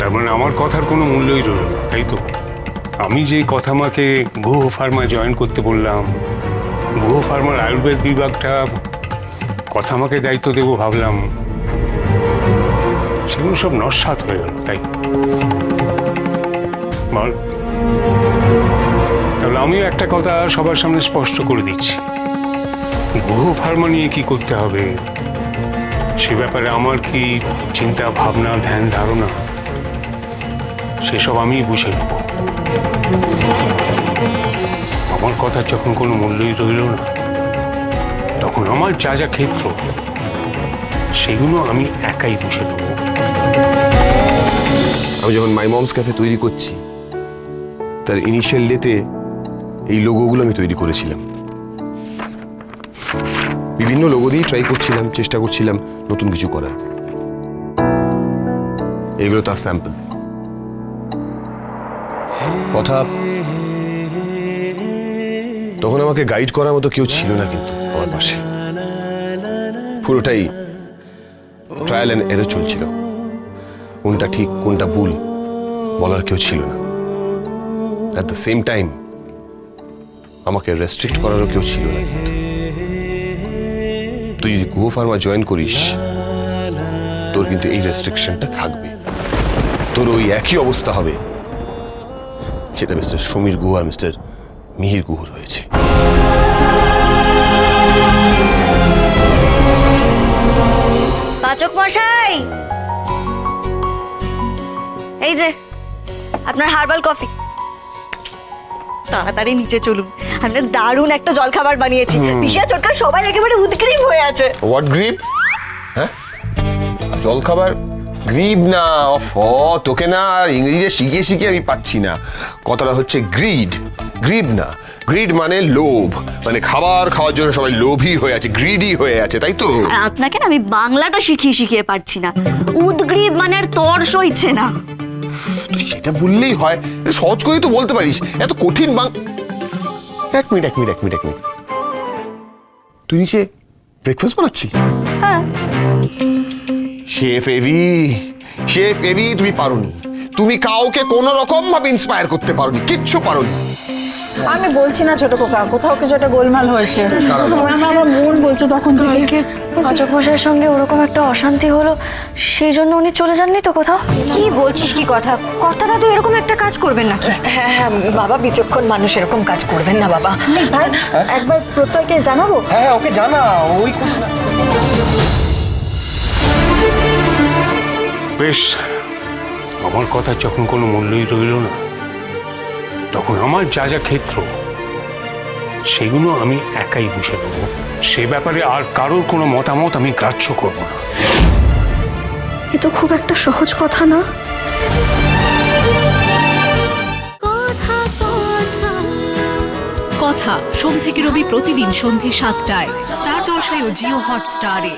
তার মানে আমার কথার কোনো মূল্যই রইল না, তাই তো? আমি যেই কথা মাকে গুহ ফার্মায় জয়েন করতে বললাম, গুহ ফার্মার আয়ুর্বেদ বিভাগটা কথা মাকে দায়িত্ব দেবো ভাবলাম, সেগুলো সব নস্যাৎ হয়ে গেল, তাই বল। তাহলে আমিও একটা কথা সবার সামনে স্পষ্ট করে দিচ্ছি, গুহ ফার্মা নিয়ে কি করতে হবে সে ব্যাপারে আমার কি চিন্তা ভাবনা ধ্যান ধারণা সেসব আমি বুঝে নেব। আমার কথার যখন কোনো মূল্যই রইল না, তখন আমার যা যা ক্ষেত্র সেগুলো আমি একাই বুঝে নেব। আমি যখন মাই মমস ক্যাফে তৈরি করছি, তার ইনিশিয়াল ডেতে এই লোগোগুলো আমি তৈরি করেছিলাম। বিভিন্ন লোগো দিয়ে ট্রাই করছিলাম, চেষ্টা করছিলাম নতুন কিছু করার। এগুলো তার স্যাম্পল। কথা, তখন আমাকে গাইড করার মতো কেউ ছিল না কিন্তু আমার পাশে। পুরোটাই ট্রায়াল অ্যান্ড এরর চলছিল। কোনটা ঠিক কোনটা ভুল বলার কেউ ছিল না। অ্যাট দ্য সেম টাইম আমাকে রেস্ট্রিক্ট করারও কেউ ছিল না কিন্তু। তুই যদি গুহ ফার্মা জয়েন করিস, তোর কিন্তু এই রেস্ট্রিকশনটা থাকবে। তোর ওই একই অবস্থা হবে যেটা মিস্টার সমীর গুহ আর মিস্টার মিহির গুহর হয়েছে। পাচক মশাই, এই যে আপনার হার্বাল কফি। তাড়াতাড়ি নিচে চলুন, আমরা দারুণ একটা জলখাবার বানিয়েছি। পিসা চটকা সবাই একেবারে উদগ্রীব হয়ে আছে। What grebe? হ্যাঁ, জলখাবার গ্রিব না? তোকে না আর ইংরেজিতে শিখিয়ে শিখিয়ে আমি পাচ্ছি না। কথাটা হচ্ছে গ্রিড, গ্রিব না। গ্রিড মানে লোভ, মানে খাবার খাওয়ার জন্য সবাই লোভী হয়ে আছে, গ্রিডি হয়ে আছে, তাই তো? আর আপনাকে না আমি বাংলাটা শিখিয়ে শিখিয়ে পারছি না। উদগ্রীব মানে আর তর সইছে না। তুই সেটা বললেই হয়, সহজ করেই তো বলতে পারিস, এত কঠিন এক মিনিট। তুই নিচে ব্রেকফাস্ট বানাচ্ছিস? হ্যাঁ। শেফ এভি, তুমি পারোনি। তুমি কাউকে কোনো রকম ভাবে ইন্সপায়ার করতে পারোনি, কিচ্ছু পারোনি। আমি বলছি না ছোট খোকা, কোথাও কিছু একটা গোলমাল হয়েছে। আমার মন বলছে তখন থেকে পাচক মশাইয়ের সঙ্গে ওরকম একটা অশান্তি হলো, সেই জন্য উনি চলে যাননি তো কোথাও? কি বলছিস, কি কথা? কর্তা দাদু এরকম একটা কাজ করবেন নাকি? হ্যাঁ হ্যাঁ বাবা, বিচক্ষণ মানুষ এরকম কাজ করবেন না বাবা। ভাই, একবার প্রত্যয়কে জানাবো। হ্যাঁ ওকে জানা। ওই বেশ, আমার কথা যখন কোনো মূল্যই রইল না, তখন আমার যা যা ক্ষেত্র সেগুলো আমি একাই বুঝে নেব। সে ব্যাপারে আর কারোর কোনো মতামত আমি গ্রাহ্য করব না। এ তো খুব একটা সহজ কথা না। কথা সোম থেকে রবি প্রতিদিন সন্ধে ৭টায় স্টার জলসায় ও জিও হটস্টারে।